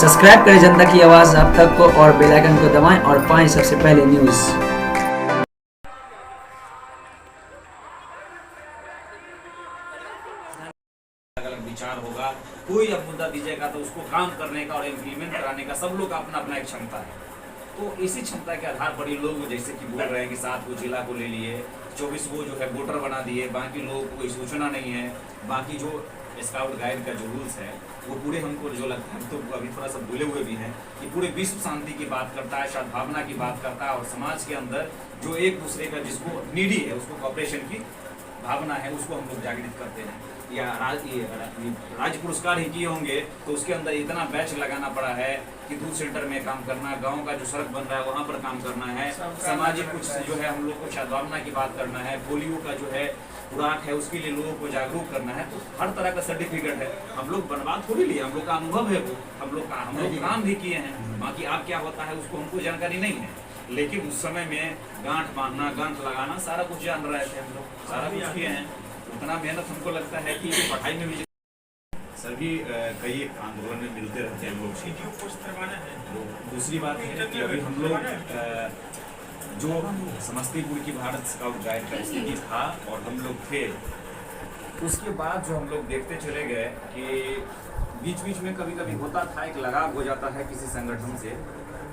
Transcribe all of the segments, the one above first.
Subscribe करें जनता की आवाज़ आप तक को और बेल आइकन को दबाएं और पाएं सबसे पहले न्यूज़। अलग विचार होगा, कोई अब मुद्दा दीजिएगा तो उसको काम करने का और इम्प्लीमेंट कराने का सब लोग का अपना अपना एक क्षमता है। तो इसी क्षमता के आधार पर ये लोग जैसे कि बोल रहे हैं कि 7 को जिला को ले लिए, 24 को जो है वोटर बना दिए, बाकी लोगों को कोई सूचना नहीं है। बाकी जो स्काउट गाइड का जो रूल्स है वो पूरे हमको जो लगता है, तो अभी थोड़ा सा भूले हुए भी हैं कि पूरे विश्व शांति की बात करता है, सद्भावना की बात करता है और समाज के अंदर जो एक दूसरे का जिसको नीडी है उसको कॉपरेशन की भावना है उसको हम लोग जागृत करते हैं। या राज्य पुरस्कार ही किए होंगे तो उसके अंदर इतना बैच लगाना पड़ा है कि दूध सेंटर में काम करना, गांव का जो सड़क बन रहा है वहाँ पर काम करना है, सामाजिक कुछ जो है हम लोग को सद्भावना की बात करना है, पोलियो का जो है खुराक है उसके लिए लोगों को जागरूक करना है। तो हर तरह का सर्टिफिकेट है, हम लोग बनवा थोड़ी लिए, हम लोग का अनुभव है वो, हम लोग काम भी किए हैं। बाकी अब क्या होता है उसको हमको जानकारी नहीं है, लेकिन उस समय में गांठ बांधना, गांठ लगाना सारा कुछ जान रहे थे हम लोग, सारा कुछ किए हैं। उतना मेहनत हमको लगता है कि पढ़ाई में भी सभी कई आंदोलन में मिलते रहते हैं लोग से। दूसरी बात है कि अभी हम लोग जो समस्तीपुर की भारत स्काउट गाइड का स्थिति था और हम लोग थे, उसके बाद जो हम लोग देखते चले गए कि बीच बीच में कभी कभी होता था, एक लगाव हो जाता है किसी संगठन से।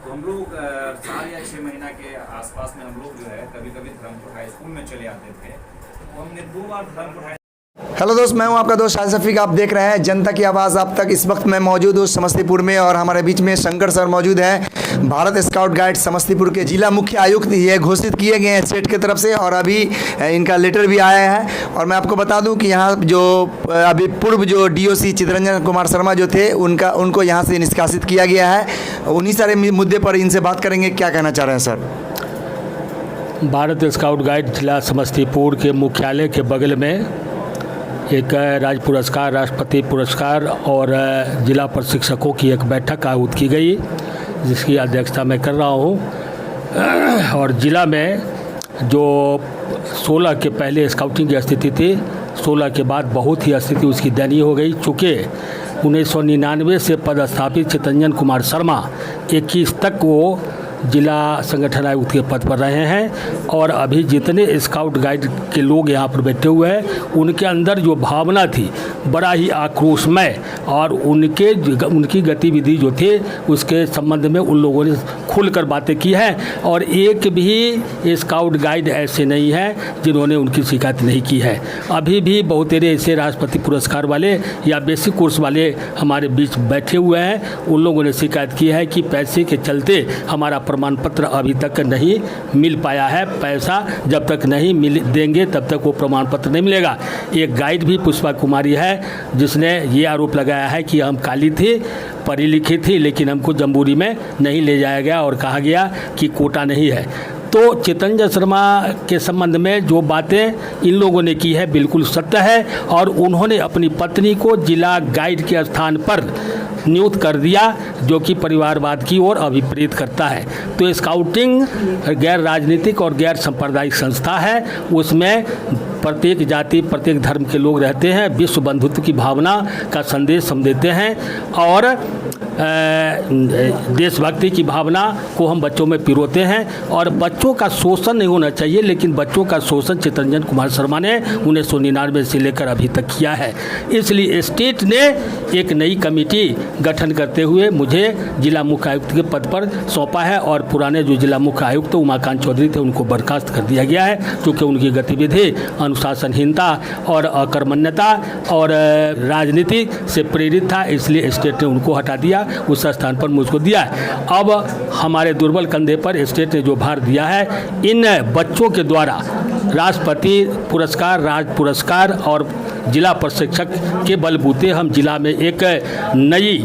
तो हम लोग 4 या 6 महीना के आसपास में हम लोग जो है कभी कभी धर्मपुर हाई स्कूल में चले आते थे। तो हमने 2 बार धर्मपुर हाई। हेलो दोस्त, मैं हूं आपका दोस्त शाहिद शफीक। आप देख रहे हैं जनता की आवाज़ आप तक। इस वक्त मैं मौजूद हूं समस्तीपुर में और हमारे बीच में शंकर सर मौजूद हैं। भारत स्काउट गाइड समस्तीपुर के जिला मुख्य आयुक्त ये घोषित किए गए हैं स्टेट की तरफ से और अभी इनका लेटर भी आया है। और मैं आपको बता दूं कि यहाँ जो अभी पूर्व जो DOC चितरंजन कुमार शर्मा जो थे उनको यहाँ से निष्कासित किया गया है। उन्हीं सारे मुद्दे पर इनसे बात करेंगे। क्या कहना चाह रहे हैं सर? भारत स्काउट गाइड जिला समस्तीपुर के मुख्यालय के बगल में एक राज्य पुरस्कार, राष्ट्रपति पुरस्कार और जिला प्रशिक्षकों की एक बैठक आयोजित की गई, जिसकी अध्यक्षता मैं कर रहा हूं। और ज़िला में जो 16 के पहले स्काउटिंग की स्थिति थी, 16 के बाद बहुत ही स्थिति उसकी दयनीय हो गई। चूँकि 1999 से पदस्थापित चितरंजन कुमार शर्मा 21 तक वो जिला संगठन आयुक्त के पद पर रहे हैं और अभी जितने स्काउट गाइड के लोग यहाँ पर बैठे हुए हैं उनके अंदर जो भावना थी बड़ा ही आक्रोशमय, और उनकी गतिविधि जो थे उसके संबंध में उन लोगों ने खुलकर बातें की हैं। और एक भी स्काउट गाइड ऐसे नहीं है जिन्होंने उनकी शिकायत नहीं की है। अभी भी बहुत ऐसे राष्ट्रपति पुरस्कार वाले या बेसिक कोर्स वाले हमारे बीच बैठे हुए हैं, उन लोगों ने शिकायत की है कि पैसे के चलते हमारा प्रमाण पत्र अभी तक नहीं मिल पाया है। पैसा जब तक नहीं देंगे तब तक वो प्रमाण पत्र नहीं मिलेगा। एक गाइड भी पुष्पा कुमारी है जिसने ये आरोप लगाया है कि हम काली थी, पढ़ी लिखी थी, लेकिन हमको जम्बूरी में नहीं ले जाया गया और कहा गया कि कोटा नहीं है। तो चितरंजन शर्मा के संबंध में जो बातें इन लोगों ने की है बिल्कुल सत्य है, और उन्होंने अपनी पत्नी को जिला गाइड के स्थान पर नियुक्त कर दिया, जो कि परिवारवाद की ओर अभिप्रेत करता है। तो स्काउटिंग गैर राजनीतिक और गैर सांप्रदायिक संस्था है, उसमें प्रत्येक जाति प्रत्येक धर्म के लोग रहते हैं। विश्व बंधुत्व की भावना का संदेश हम देते हैं और देशभक्ति की भावना को हम बच्चों में पिरोते हैं। और बच्चों का शोषण नहीं होना चाहिए, लेकिन बच्चों का शोषण चितरंजन कुमार शर्मा ने 1999 से लेकर अभी तक किया है। इसलिए स्टेट ने एक नई कमेटी गठन करते हुए मुझे जिला मुख्य आयुक्त के पद पर सौंपा है, और पुराने जो जिला मुख्य आयुक्त उमाकांत चौधरी थे उनको बर्खास्त कर दिया गया है, क्योंकि उनकी गतिविधि अनुशासनहीनता और अकर्मण्यता और राजनीति से प्रेरित था। इसलिए स्टेट ने उनको हटा दिया, उस स्थान पर मुझको दिया है। अब हमारे दुर्बल कंधे पर स्टेट ने जो भार दिया है, इन बच्चों के द्वारा राष्ट्रपति पुरस्कार, राज्य पुरस्कार और जिला प्रशिक्षक के बलबूते हम जिला में एक नई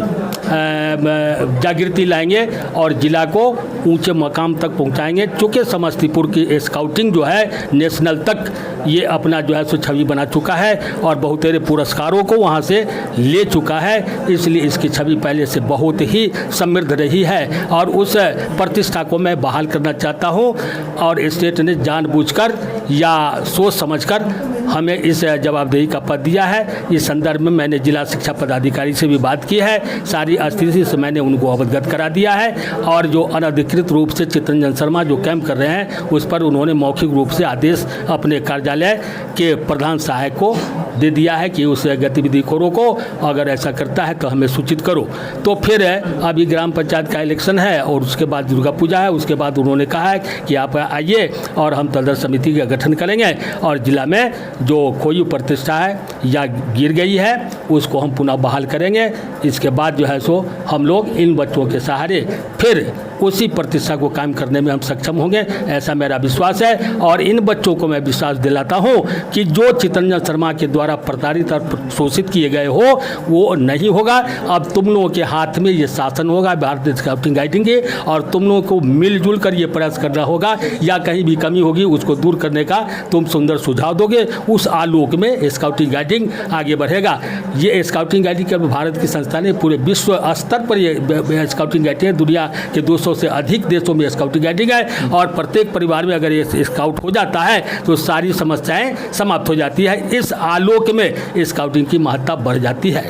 जागृति लाएंगे और जिला को ऊंचे मकाम तक पहुंचाएंगे। चूँकि समस्तीपुर की स्काउटिंग जो है नेशनल तक ये अपना जो है सो छवि बना चुका है और बहुत सारे पुरस्कारों को वहाँ से ले चुका है, इसलिए इसकी छवि पहले से बहुत ही समृद्ध रही है और उस प्रतिष्ठा को मैं बहाल करना चाहता हूँ। और स्टेट ने जानबूझकर या सोच समझकर हमें इस जवाबदेही का पद दिया है। इस संदर्भ में मैंने जिला शिक्षा पदाधिकारी से भी बात की है, सारी स्थिति से मैंने उनको अवगत करा दिया है और जो अनधिकृत रूप से चित्तरंजन शर्मा जो कैंप कर रहे हैं उस पर उन्होंने मौखिक रूप से आदेश अपने कार्यालय के प्रधान सहायक को दे दिया है कि उस गतिविधि को रोको, अगर ऐसा करता है तो हमें सूचित करो। तो फिर अभी ग्राम पंचायत का इलेक्शन है और उसके बाद दुर्गा पूजा है, उसके बाद उन्होंने कहा है कि आप आइए और हम तलदर समिति का गठन करेंगे और जिला में जो खोई प्रतिष्ठा है या गिर गई है उसको हम पुनः बहाल करेंगे। इसके बाद जो है सो हम लोग इन बच्चों के सहारे फिर उसी प्रतिष्ठा को कायम करने में हम सक्षम होंगे, ऐसा मेरा विश्वास है। और इन बच्चों को मैं विश्वास दिलाता हूं कि जो चित्तरंजन शर्मा के द्वारा प्रताड़ित और शोषित किए गए हो वो नहीं होगा। अब तुम लोगों के हाथ में ये शासन होगा भारतीय स्काउटिंग गाइडिंग के, और तुम लोगों को मिलजुल कर ये प्रयास करना होगा, या कहीं भी कमी होगी उसको दूर करने का तुम सुंदर सुझाव दोगे। उस आलोक में स्काउटिंग गाइडिंग आगे बढ़ेगा। ये स्काउटिंग गाइडिंग के भारत की संस्था ने पूरे विश्व स्तर पर ये स्काउटिंग गाइडिंग है, दुनिया के 200 से अधिक देशों में स्काउटिंग गाइडिंग है और प्रत्येक परिवार में अगर ये स्काउट हो जाता है तो सारी समस्याएं समाप्त हो जाती है। इस आलोक में स्काउटिंग की महत्ता बढ़ जाती है।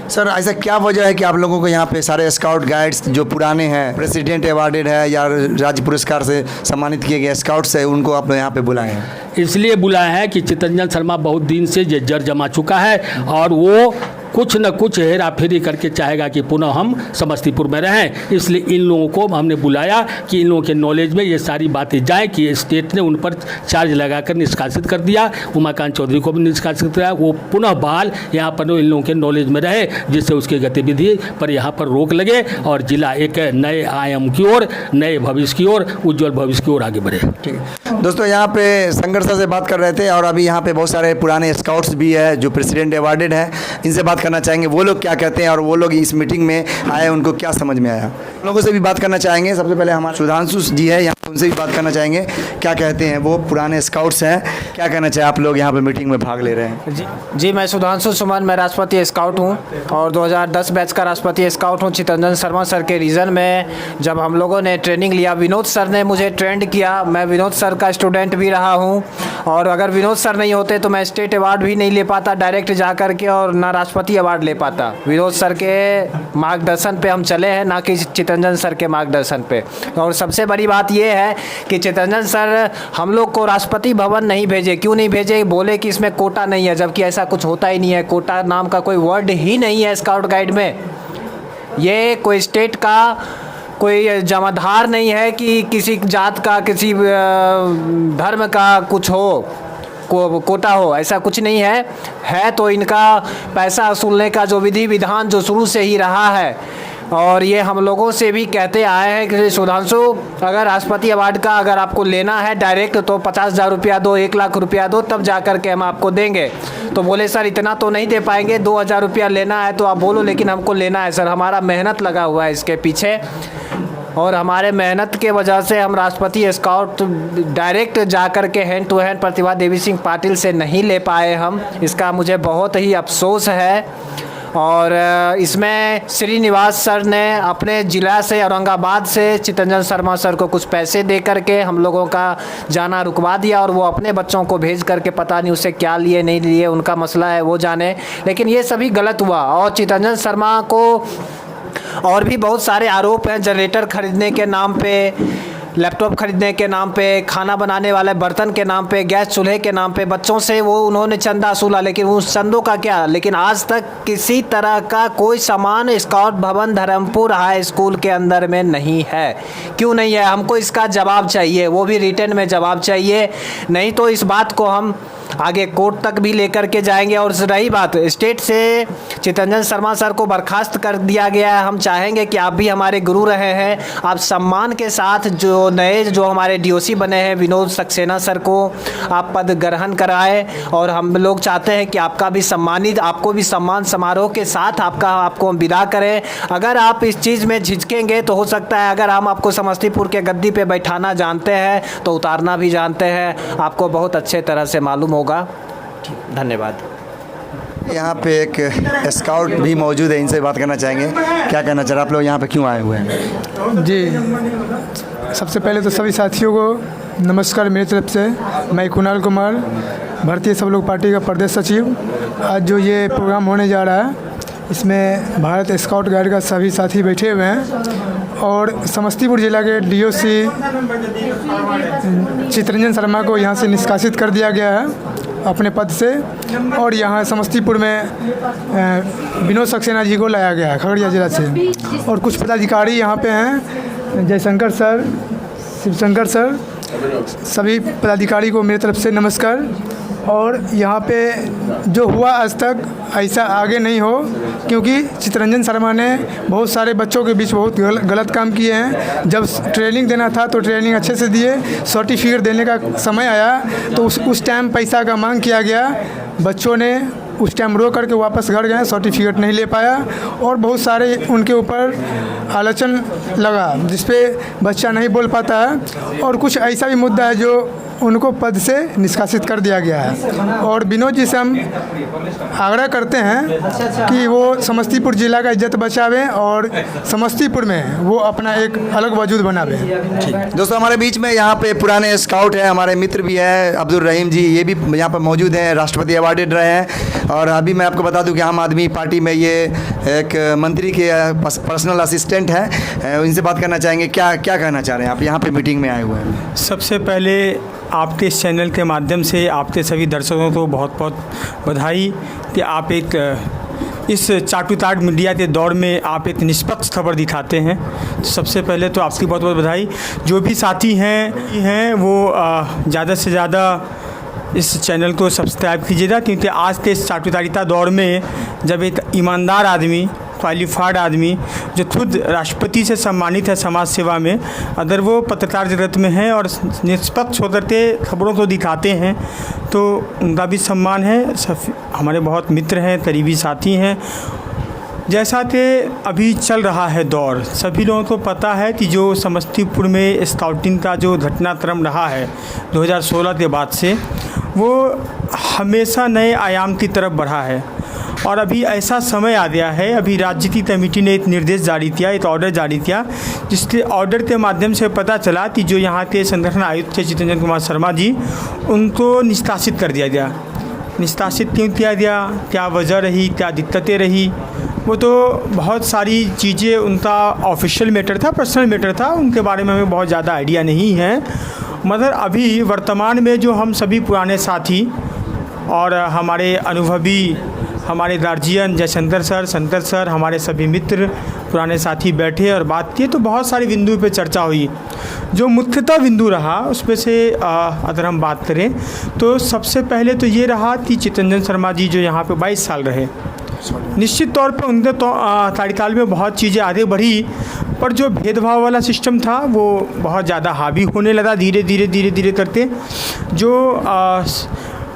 सर ऐसा क्या वजह है कि आप लोगों को यहाँ पे सारे स्काउट गाइड्स जो पुराने हैं, प्रेसिडेंट अवार्डेड है या राज्य पुरस्कार से सम्मानित किए गए स्काउट्स है, उनको आप यहाँ पे बुलाए हैं? इसलिए बुलाया है कि चित्तरंजन शर्मा बहुत दिन से ये जड़ जमा चुका है और वो कुछ न कुछ हेरा फेरी करके चाहेगा कि पुनः हम समस्तीपुर में रहें। इसलिए इन लोगों को हमने बुलाया कि इन लोगों के नॉलेज में ये सारी बातें जाए कि स्टेट ने उन पर चार्ज लगाकर निष्कासित कर दिया, उमाकांत चौधरी को भी निष्कासित किया, वो पुनः बहाल यहाँ पर इन लोगों के नॉलेज में रहे, जिससे उसकी गतिविधि पर यहाँ पर रोक लगे और जिला एक नए आयाम की ओर, नए भविष्य की ओर, उज्ज्वल भविष्य की ओर आगे बढ़े। ठीक है दोस्तों, यहाँ पे संघर्ष से बात कर रहे थे और अभी यहाँ पे बहुत सारे पुराने स्काउट्स भी है जो प्रेसिडेंट अवार्डेड है, इनसे बात करना चाहेंगे वो लोग क्या कहते हैं और वो लोग इस मीटिंग में आए उनको क्या समझ में आया, लोगों से भी बात करना चाहेंगे। सबसे पहले हमारे सुधांशु जी है यहाँ, उनसे भी बात करना चाहेंगे क्या कहते हैं, वो पुराने स्काउट्स हैं, क्या कहना चाहिए आप लोग यहाँ पे मीटिंग में भाग ले रहे हैं? जी मैं सुधांशु सुमन, मैं राष्ट्रपति स्काउट हूँ और 2010 बैच का राष्ट्रपति स्काउट हूँ। चित्तरंजन शर्मा सर के रीजन में जब हम लोगों ने ट्रेनिंग लिया, विनोद सर ने मुझे ट्रेंड किया, मैं विनोद सर का स्टूडेंट भी रहा हूँ और अगर विनोद सर नहीं होते तो मैं स्टेट अवार्ड भी नहीं ले पाता डायरेक्ट जा कर के और ना राष्ट्रपति अवार्ड ले पाता। विनोद सर के मार्गदर्शन पे हम चले हैं, ना कि चित्तरंजन सर के मार्गदर्शन पे। और सबसे बड़ी बात ये है कि चित्तरंजन सर हम लोग को राष्ट्रपति भवन नहीं भेजे। क्यों नहीं भेजे? बोले कि इसमें कोटा नहीं है, जबकि ऐसा कुछ होता ही नहीं है। कोटा नाम का कोई वर्ड ही नहीं है स्काउट गाइड में। ये कोई स्टेट का कोई जमाधार नहीं है कि किसी जात का, किसी धर्म का कुछ हो, कोटा हो, ऐसा कुछ नहीं है तो इनका पैसा वसूलने का जो विधि विधान जो शुरू से ही रहा है। और ये हम लोगों से भी कहते आए हैं कि सुधांशु, अगर राष्ट्रपति अवार्ड का अगर आपको लेना है डायरेक्ट तो 50,000 रुपया दो, 1 लाख रुपया दो, तब जा कर के हम आपको देंगे। तो बोले सर इतना तो नहीं दे पाएंगे, 2,000 रुपया लेना है तो आप बोलो, लेकिन हमको लेना है सर, हमारा मेहनत लगा हुआ है इसके पीछे और हमारे मेहनत के वजह से हम राष्ट्रपति स्काउट डायरेक्ट जा कर के hand to hand Pratibha Devi Singh Patil से नहीं ले पाए हम। इसका मुझे बहुत ही अफसोस है। और इसमें श्रीनिवास सर ने अपने ज़िला से, औरंगाबाद से चित्तरंजन शर्मा सर को कुछ पैसे दे करके हम लोगों का जाना रुकवा दिया और वो अपने बच्चों को भेज करके पता नहीं उससे क्या लिए नहीं लिए, उनका मसला है वो जाने। लेकिन ये सभी गलत हुआ और चित्तरंजन शर्मा को और भी बहुत सारे आरोप हैं, जनरेटर खरीदने के नाम पे, लैपटॉप खरीदने के नाम पे, खाना बनाने वाले बर्तन के नाम पे, गैस चूल्हे के नाम पे बच्चों से वो उन्होंने चंदा वसूला। लेकिन उस चंदों का क्या? लेकिन आज तक किसी तरह का कोई सामान स्काउट भवन धर्मपुर हाई स्कूल के अंदर में नहीं है। क्यों नहीं है? हमको इसका जवाब चाहिए, वो भी रिटर्न में जवाब चाहिए, नहीं तो इस बात को हम आगे कोर्ट तक भी लेकर के जाएंगे। और रही बात स्टेट से चित्तरंजन शर्मा सर को बर्खास्त कर दिया गया है, हम चाहेंगे कि आप भी हमारे गुरु रहे हैं, आप सम्मान के साथ जो हमारे डीओसी बने हैं विनोद सक्सेना सर को आप पद ग्रहण कराएं और हम लोग चाहते हैं कि आपका भी सम्मानित, आपको भी सम्मान समारोह के साथ आपको हम विदा करें। अगर आप इस चीज़ में झिझकेंगे तो हो सकता है अगर हम आपको समस्तीपुर के गद्दी पे बैठाना जानते हैं तो उतारना भी जानते हैं, आपको बहुत अच्छे तरह से मालूम होगा। धन्यवाद। यहाँ पे एक स्काउट भी मौजूद है, इनसे बात करना चाहेंगे, क्या कहना चाह रहे आप लोग यहाँ पे क्यों आए हुए हैं? जी सबसे पहले तो सभी साथियों को नमस्कार मेरी तरफ से। मैं कुणाल कुमार भारतीय सब लोग पार्टी का प्रदेश सचिव। आज जो ये प्रोग्राम होने जा रहा है इसमें भारत स्काउट गाइड का सभी साथी बैठे हुए हैं और समस्तीपुर जिला के डीओसी चितरंजन शर्मा को यहाँ से निष्कासित कर दिया गया है अपने पद से, और यहाँ समस्तीपुर में विनोद सक्सेना जी को लाया गया है खगड़िया जिला से। और कुछ पदाधिकारी यहाँ पे हैं, जयशंकर सर, शिवशंकर सर, सभी पदाधिकारी को मेरी तरफ से नमस्कार। और यहाँ पे जो हुआ आज तक ऐसा आगे नहीं हो, क्योंकि चितरंजन शर्मा ने बहुत सारे बच्चों के बीच बहुत गलत काम किए हैं। जब ट्रेनिंग देना था तो ट्रेनिंग अच्छे से दिए, सर्टिफिकेट देने का समय आया तो उस टाइम पैसा का मांग किया गया, बच्चों ने उस टाइम रो करके वापस घर गए, सर्टिफिकेट नहीं ले पाया और बहुत सारे उनके ऊपर आलोचन लगा जिसपे बच्चा नहीं बोल पाता है। और कुछ ऐसा भी मुद्दा है जो उनको पद से निष्कासित कर दिया गया है। और विनोद जी से हम आग्रह करते हैं कि वो समस्तीपुर जिला का इज्जत बचावें और समस्तीपुर में वो अपना एक अलग वजूद बनावें। दोस्तों हमारे बीच में यहाँ पे पुराने स्काउट हैं, हमारे मित्र भी हैं, अब्दुल रहीम जी, ये भी यहाँ पर मौजूद हैं, राष्ट्रपति अवार्डेड रहे हैं। और अभी मैं आपको बता दूं कि आम आदमी पार्टी में ये एक मंत्री के पर्सनल असिस्टेंट हैं, इनसे बात करना चाहेंगे। क्या क्या कहना चाह रहे हैं आप, यहाँ पे मीटिंग में आए हुए हैं? सबसे पहले आपके इस चैनल के माध्यम से आपके सभी दर्शकों को बहुत बहुत बधाई कि आप एक इस चाटुताट मीडिया के दौर में आप एक निष्पक्ष खबर दिखाते हैं। सबसे पहले तो आपकी बहुत बहुत बधाई। जो भी साथी हैं वो ज़्यादा से ज़्यादा इस चैनल को सब्सक्राइब कीजिएगा, क्योंकि आज के इस चाटुकारिता दौर में जब एक ईमानदार आदमी, क्वालिफाइड आदमी जो खुद राष्ट्रपति से सम्मानित है समाज सेवा में, अगर वो पत्रकार जगत में हैं और निष्पक्ष होकर के खबरों को दिखाते हैं तो उनका भी सम्मान है। हमारे बहुत मित्र हैं, करीबी साथी हैं। जैसा कि अभी चल रहा है दौर, सभी लोगों को पता है कि जो समस्तीपुर में स्काउटिंग का जो घटनाक्रम रहा है 2016 के बाद से, वो हमेशा नए आयाम की तरफ बढ़ा है। और अभी ऐसा समय आ गया है, अभी राज्य की कमेटी ने एक निर्देश जारी किया, एक ऑर्डर जारी किया, जिसके ऑर्डर के माध्यम से पता चला कि जो यहाँ के संगठन आयुक्त थे चितरंजन कुमार शर्मा जी, उनको निष्कासित कर दिया गया। निष्कासित क्यों किया गया, क्या वजह रही, क्या दिक्कतें रही, वो तो बहुत सारी चीज़ें, उनका ऑफिशियल मैटर था, पर्सनल मैटर था, उनके बारे में हमें बहुत ज़्यादा आइडिया नहीं है। मगर अभी वर्तमान में जो हम सभी पुराने साथी और हमारे अनुभवी, हमारे guardian Jaishankar sir, Shankar sir, हमारे सभी मित्र पुराने साथी बैठे और बात किए तो बहुत सारे बिंदु पे चर्चा हुई। जो मुख्यतः बिंदु रहा उसमें से अगर हम बात करें तो सबसे पहले तो ये रहा कि चितरंजन शर्मा जी जो यहाँ पे 22 साल रहे, निश्चित तौर पे उनके कार्यकाल में बहुत चीज़ें आगे बढ़ी, पर जो भेदभाव वाला सिस्टम था वो बहुत ज़्यादा हावी होने लगा धीरे धीरे करते। जो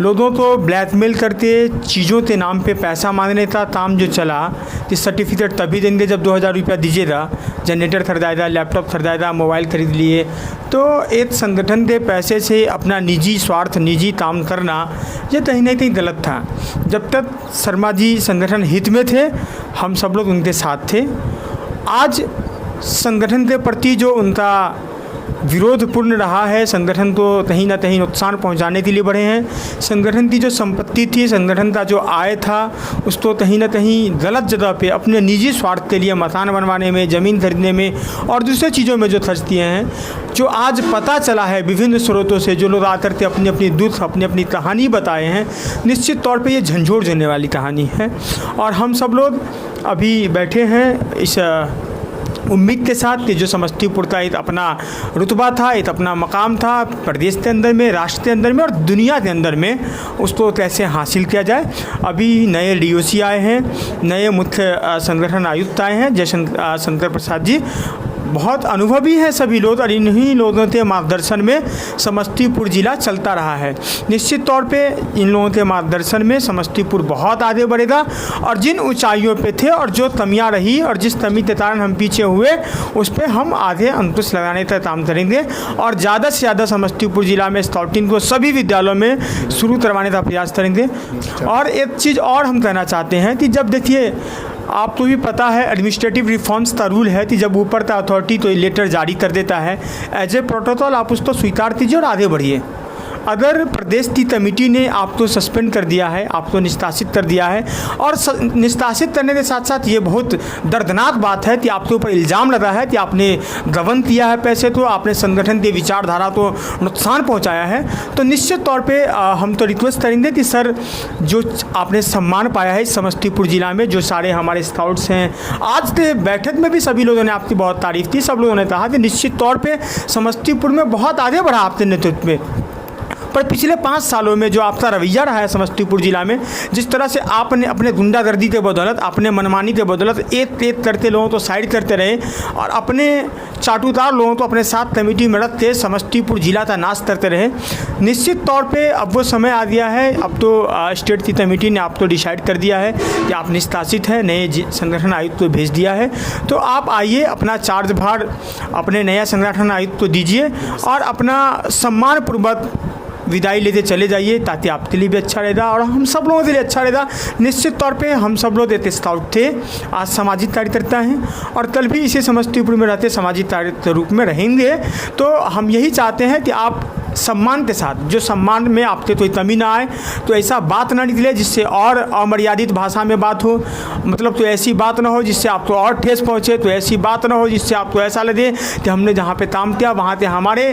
लोगों को ब्लैकमेल करके चीज़ों के नाम पे पैसा मांगने का काम जो चला कि सर्टिफिकेट तभी देंगे जब 2000 रुपया दीजिएगा, जनरेटर खरीदाएगा, लैपटॉप खरीदाएगा, मोबाइल खरीद लिए। तो एक संगठन के पैसे से अपना निजी स्वार्थ, निजी काम करना, ये कहीं ना कहीं गलत था। जब तक शर्मा जी संगठन हित में थे, हम सब लोग उनके साथ थे। आज संगठन के प्रति जो उनका विरोधपूर्ण रहा है, संगठन को कहीं ना कहीं नुकसान पहुंचाने के लिए बढ़े हैं। संगठन की जो संपत्ति थी, संगठन का जो आय था, उसको कहीं ना कहीं गलत जगह पे अपने निजी स्वार्थ के लिए मकान बनवाने में, ज़मीन खरीदने में और दूसरे चीज़ों में जो खर्च किए हैं। जो आज पता चला है विभिन्न स्रोतों से, जो लोग आकर के अपनी अपनी दुख, अपनी अपनी कहानी बताए हैं, निश्चित तौर पर ये झंझोड़ देने वाली कहानी है। और हम सब लोग अभी बैठे हैं इस उम्मीद के साथ कि जो समस्तीपुर का एक अपना रुतबा था, एक अपना मकाम था प्रदेश के अंदर में, राष्ट्र के अंदर में और दुनिया के अंदर में, उसको कैसे हासिल किया जाए। अभी नए डीओसी आए हैं, नए मुख्य संगठन आयुक्त आए हैं, जयशंकर प्रसाद जी, बहुत अनुभवी हैं सभी लोग, और इन्हीं लोगों के मार्गदर्शन में समस्तीपुर ज़िला चलता रहा है। निश्चित तौर पे इन लोगों के मार्गदर्शन में समस्तीपुर बहुत आगे बढ़ेगा और जिन ऊंचाइयों पे थे और जो कमियां रही और जिस कमी के कारण हम पीछे हुए, उस पर हम आगे अंकुश लगाने का काम करेंगे और ज़्यादा से ज़्यादा समस्तीपुर ज़िला में स्काउटिंग को सभी विद्यालयों में शुरू करवाने का प्रयास करेंगे। और एक चीज़ और हम कहना चाहते हैं कि जब देखिए, आपको भी पता है एडमिनिस्ट्रेटिव रिफॉर्म्स का रूल है कि जब ऊपर का अथॉरिटी तो लेटर जारी कर देता है, एज ए प्रोटोकॉल आप उसको स्वीकार कीजिए और आगे बढ़िए। अगर प्रदेश की कमेटी ने आपको सस्पेंड कर दिया है, आपको निष्कासित कर दिया है, और निष्कासित करने के साथ साथ ये बहुत दर्दनाक बात है कि आपके ऊपर इल्ज़ाम लगा है कि आपने गबन किया है पैसे, तो आपने संगठन की विचारधारा को नुकसान पहुंचाया है, तो निश्चित तौर पे हम तो रिक्वेस्ट करेंगे कि सर, जो आपने सम्मान पाया है समस्तीपुर जिला में, जो सारे हमारे स्काउट्स हैं, आज के बैठक में भी सभी लोगों ने आपकी बहुत तारीफ़ की। सब लोगों ने कहा कि निश्चित तौर पे समस्तीपुर में बहुत आगे बढ़ा आपके नेतृत्व में, पर पिछले 5 सालों में जो आपका रवैया रहा है समस्तीपुर जिला में, जिस तरह से आपने अपने गुंडागर्दी के बदौलत, अपने मनमानी के बदौलत एक करते लोगों को साइड करते रहे और अपने चाटुकार लोगों को अपने साथ कमेटी में रख के समस्तीपुर जिला का नाश करते रहे। निश्चित तौर पे अब वो समय आ गया है, अब तो स्टेट की कमेटी ने आप तो डिसाइड कर दिया है कि आप निष्कासित हैं, नए संगठन आयुक्त को भेज दिया है, तो आप आइए, अपना चार्ज भार अपने नया संगठन आयुक्त को दीजिए और अपना सम्मानपूर्वक विदाई लेते चले जाइए, ताकि आपके लिए भी अच्छा रहेगा और हम सब लोगों के लिए अच्छा रहेगा। निश्चित तौर पे हम सब लोग एक स्काउट थे, आज सामाजिक कार्यकर्ता हैं और कल भी इसी समस्तीपुर में रहते सामाजिक कार्यकर्ता रूप में रहेंगे। तो हम यही चाहते हैं कि आप सम्मान के साथ, जो सम्मान में आपके कोई कमी ना आए, तो ऐसा बात ना निकले जिससे और अमर्यादित भाषा में बात हो, मतलब तो ऐसी बात ना हो जिससे आपको और ठेस पहुँचे, तो ऐसी बात ना हो जिससे आपको ऐसा लगे कि हमने जहाँ पे काम किया वहाँ पे हमारे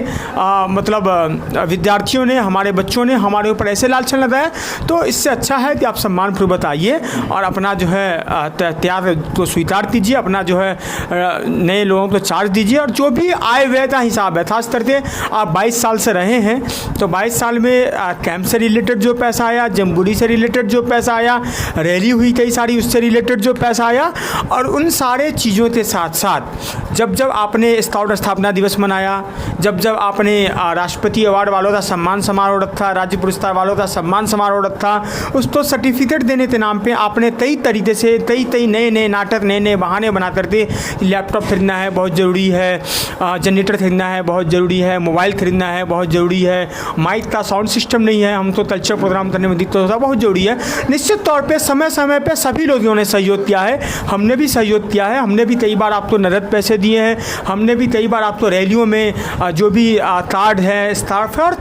मतलब विद्यार्थियों ने, हमारे बच्चों ने हमारे ऊपर ऐसे लालचन लगाया। तो इससे अच्छा है कि आप सम्मानपूर्वक आइए और अपना जो है त्याग को स्वीकार कीजिए, अपना जो है नए लोगों को चार्ज दीजिए और जो भी आय व्यय का हिसाब है, खास करके आप 22 साल से रहे हैं, तो 22 साल में कैंप से रिलेटेड जो पैसा आया, जमबुरी से रिलेटेड जो पैसा आया, रैली हुई कई सारी, उससे रिलेटेड जो पैसा आया, और उन सारे चीज़ों के साथ साथ जब जब आपने स्काउट स्थापना दिवस मनाया, जब जब आपने राष्ट्रपति अवार्ड वालों का सम्मान समारोह रखा, राज्य पुरस्कार वालों का सम्मान समारोह रखा, उसको सर्टिफिकेट देने के नाम पे आपने कई तरीके से कई नए नाटक, नए बहाने बना करके लैपटॉप खरीदना है बहुत ज़रूरी है, जनरेटर खरीदना है बहुत ज़रूरी है, मोबाइल खरीदना है बहुत ज़रूरी है, माइक का साउंड सिस्टम नहीं है, हमको कल्चर प्रोग्राम करने में दिक्कत होता है, बहुत ज़रूरी है। निश्चित तौर पे समय समय पे सभी लोगों ने सहयोग किया है, हमने भी सहयोग किया है, हमने भी कई बार आपको नगद पैसे दिए हैं, हमने भी कई बार आपको रैलियों में जो भी कार्ड है, स्टाफ है, और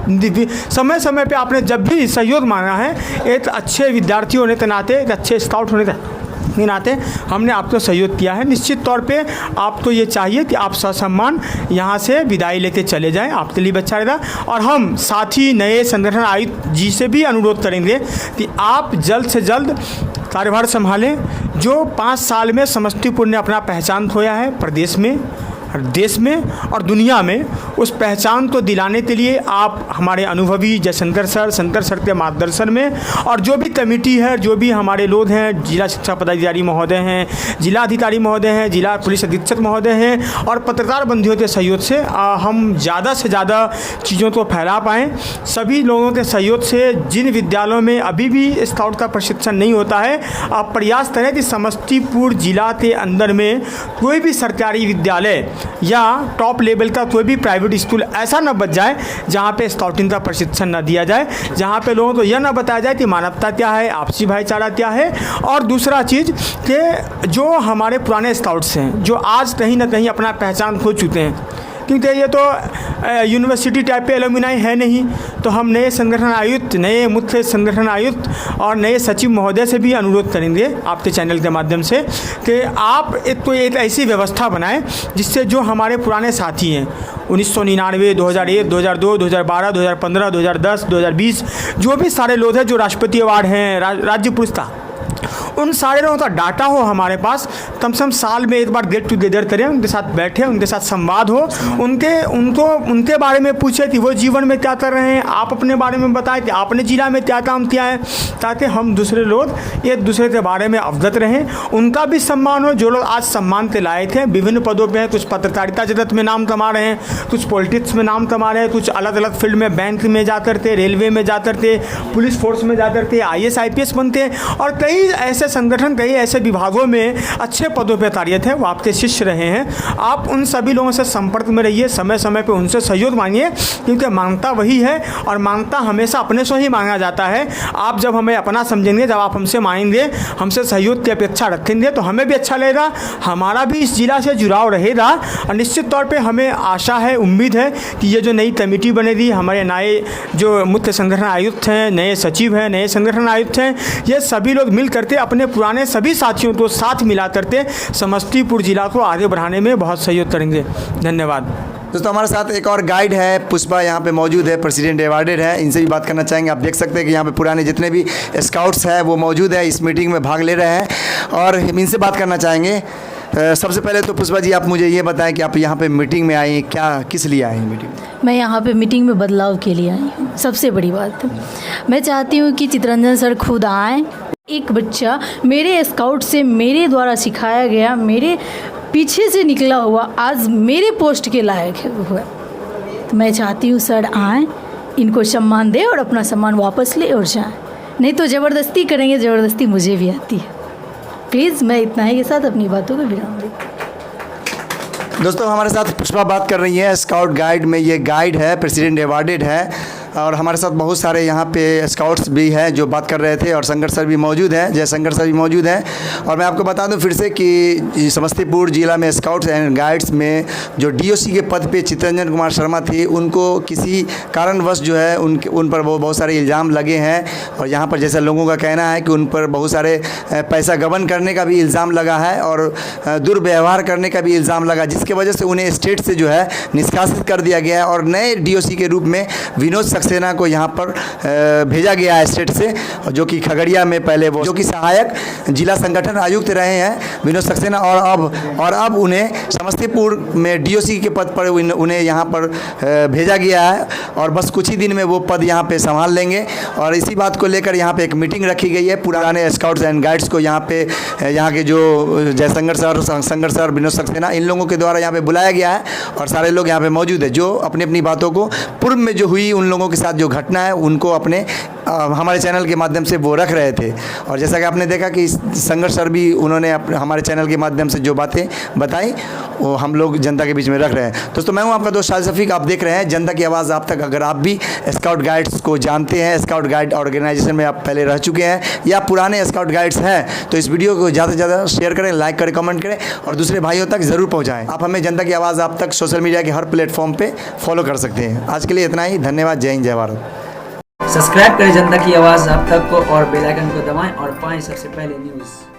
समय समय पे आपने जब भी सहयोग मांगा है, एक अच्छे विद्यार्थी होने के नाते, एक अच्छे स्काउट होने के नाते हमने आपको सहयोग किया है। निश्चित तौर पे आपको ये चाहिए कि आप ससम्मान यहाँ से विदाई लेके चले जाएं, आपके लिए अच्छा रहेगा। और हम साथ ही नए संगठन आयुक्त जी से भी अनुरोध करेंगे कि आप जल्द से जल्द कार्यभार संभालें। जो 5 साल में समस्तीपुर ने अपना पहचान खोया है प्रदेश में, देश में और दुनिया में, उस पहचान को दिलाने के लिए आप हमारे अनुभवी जयशंकर सर के मार्गदर्शन में, और जो भी कमेटी है, जो भी हमारे लोग हैं, जिला शिक्षा पदाधिकारी महोदय हैं, जिला अधिकारी महोदय हैं, जिला पुलिस अधीक्षक महोदय हैं, और पत्रकार बंधुओं के सहयोग से हम ज़्यादा से ज़्यादा चीज़ों को फैला पाएँ। सभी लोगों के सहयोग से जिन विद्यालयों में अभी भी स्काउट का प्रशिक्षण नहीं होता है, आप प्रयास करें कि समस्तीपुर जिला के अंदर में कोई भी सरकारी विद्यालय या टॉप लेवल का कोई भी प्राइवेट स्कूल ऐसा न बच जाए जहाँ पे स्काउटिंग का प्रशिक्षण न दिया जाए, जहाँ पे लोगों को यह न बताया जाए कि मानवता क्या है, आपसी भाईचारा क्या है। और दूसरा चीज़ कि जो हमारे पुराने स्काउट्स हैं, जो आज कहीं ना कहीं अपना पहचान खो चुके हैं, क्योंकि ये तो यूनिवर्सिटी टाइप पे एलुमिनाई है नहीं, तो हम नए संगठन आयुक्त, नए मुख्य संगठन आयुक्त और नए सचिव महोदय से भी अनुरोध करेंगे आपके चैनल के माध्यम से कि आप एक ऐसी व्यवस्था बनाएं जिससे जो हमारे पुराने साथी हैं 1999, 2001, 2002, 2012, 2015, 2010, 2020, जो भी सारे लोग हैं जो राष्ट्रपति अवार्ड हैं, राज्य पुरस्कार, उन सारे लोगों का डाटा हो हमारे पास, कम से कम साल में एक बार गेट टुगेदर करें, उनके साथ बैठे, उनके साथ संवाद हो, उनके बारे में पूछे कि वो जीवन में क्या कर रहे हैं, आप अपने बारे में बताएं कि आपने जिला में क्या काम किया है, ताकि हम दूसरे लोग एक दूसरे के बारे में अवगत रहें, उनका भी सम्मान हो। जो लोग आज सम्मान के लायक हैं, विभिन्न पदों पर हैं, कुछ पत्रकारिता जगत में नाम कमा रहे हैं, कुछ पॉलिटिक्स में नाम कमा रहे हैं, कुछ अलग अलग फील्ड में, बैंक में जा करते, रेलवे में जा करते, पुलिस फोर्स में जा करते IAS IPS बनते हैं, और कई ऐसे आपके संगठन कई ऐसे विभागों में अच्छे पदों पर कार्यरत हैं, वो आपके शिष्य रहे हैं। आप उन सभी लोगों से संपर्क में रहिए, समय समय पर उनसे सहयोग मांगिए, क्योंकि मांगता वही है और मांगता हमेशा अपने से ही मांगा जाता है। आप जब हमें अपना समझेंगे, जब आप हमसे मांगेंगे, हमसे सहयोग की अपेक्षा रखेंगे, तो हमें भी अच्छा लगेगा, हमारा भी इस जिला से जुड़ाव रहेगा। और निश्चित तौर पे हमें आशा है, उम्मीद है कि ये जो नई कमेटी बनेगी, हमारे नए जो मुख्य संगठन आयुक्त हैं, नए सचिव हैं, नए संगठन आयुक्त हैं, ये सभी लोग मिल करके अपने पुराने सभी साथियों को साथ मिला करके समस्तीपुर जिला को आगे बढ़ाने में बहुत सहयोग करेंगे। धन्यवाद। दोस्तों हमारे साथ एक और गाइड है, पुष्पा यहाँ पे मौजूद है, प्रेसिडेंट अवार्डेड है, इनसे भी बात करना चाहेंगे। आप देख सकते हैं कि यहाँ पे पुराने जितने भी स्काउट्स हैं वो मौजूद है, इस मीटिंग में भाग ले रहे हैं और इनसे बात करना चाहेंगे। सबसे पहले तो पुष्पा जी, आप मुझे ये बताएं कि आप यहाँ पे मीटिंग में आई, क्या किस लिए आई मीटिंग? मैं यहाँ पे मीटिंग में बदलाव के लिए आई हूँ। सबसे बड़ी बात, मैं चाहती हूँ कि चितरंजन सर खुद आएँ। एक बच्चा मेरे स्काउट से, मेरे द्वारा सिखाया गया, मेरे पीछे से निकला हुआ आज मेरे पोस्ट के लायक हुआ, तो मैं चाहती हूँ सर आएँ, इनको सम्मान दें और अपना सम्मान वापस ले और जाएँ। नहीं तो ज़बरदस्ती करेंगे, ज़बरदस्ती मुझे भी आती है। प्लीज़ मैं इतना ही के साथ अपनी बातों को विराम दूँ। दोस्तों हमारे साथ पुष्पा बात कर रही है, स्काउट गाइड में ये गाइड है, प्रेसिडेंट अवार्डेड है और हमारे साथ बहुत सारे यहाँ पे स्काउट्स भी हैं जो बात कर रहे थे और शंकर सर भी मौजूद हैं, जयशंकर सर भी मौजूद हैं। और मैं आपको बता दूं फिर से कि समस्तीपुर जिला में स्काउट्स एंड गाइड्स में जो डीओसी के पद पे चितरंजन कुमार शर्मा थी, उनको किसी कारणवश जो है उन पर बहुत सारे इल्ज़ाम लगे हैं और यहाँ पर जैसा लोगों का कहना है कि उन पर बहुत सारे पैसा गबन करने का भी इल्ज़ाम लगा है और दुर्व्यवहार करने का भी इल्ज़ाम लगा, जिसकी वजह से उन्हें स्टेट से जो है निष्कासित कर दिया गया है और नए डीओसी के रूप में विनोद सक्सेना को यहाँ पर भेजा गया है स्टेट से, जो कि खगड़िया में पहले वो जो कि सहायक जिला संगठन आयुक्त रहे हैं विनोद सक्सेना, और अब उन्हें समस्तीपुर में डीओसी के पद पर उन्हें यहाँ पर भेजा गया है और बस कुछ ही दिन में वो पद यहाँ पे संभाल लेंगे। और इसी बात को लेकर यहाँ पे एक मीटिंग रखी गई है पुराने स्काउट्स एंड गाइड्स को, यहाँ पे यहाँ के जो जयशंकर सर, विनोद सक्सेना, इन लोगों के द्वारा यहाँ पे बुलाया गया है और सारे लोग यहाँ पे मौजूद है जो अपनी अपनी बातों को पूर्व में जो हुई उन लोगों के साथ जो घटना है उनको अपने हमारे चैनल के माध्यम से वो रख रहे थे। और जैसा कि आपने देखा कि संघर्ष सर भी उन्होंने हमारे चैनल के माध्यम से जो बातें बताई वो हम लोग जनता के बीच में रख रहे हैं। दोस्तों मैं हूं आपका दोस्त शाहिद शफीक, आप देख रहे हैं जनता की आवाज़ आप तक। अगर आप भी स्काउट गाइड्स को जानते हैं, स्काउट गाइड ऑर्गेनाइजेशन में आप पहले रह चुके हैं या पुराने स्काउट गाइड्स हैं, तो इस वीडियो को ज़्यादा से ज़्यादा शेयर करें, लाइक करें, कमेंट करें और दूसरे भाइयों तक ज़रूर पहुँचाएँ। आप हमें जनता की आवाज़ आप तक सोशल मीडिया के हर प्लेटफॉर्म पर फॉलो कर सकते हैं। आज के लिए इतना ही, धन्यवाद, जय हिंद, जय भारत। सब्सक्राइब करें जनता की आवाज़ आप तक को और बेल आइकन को दबाएं और पाएं सबसे पहले न्यूज़।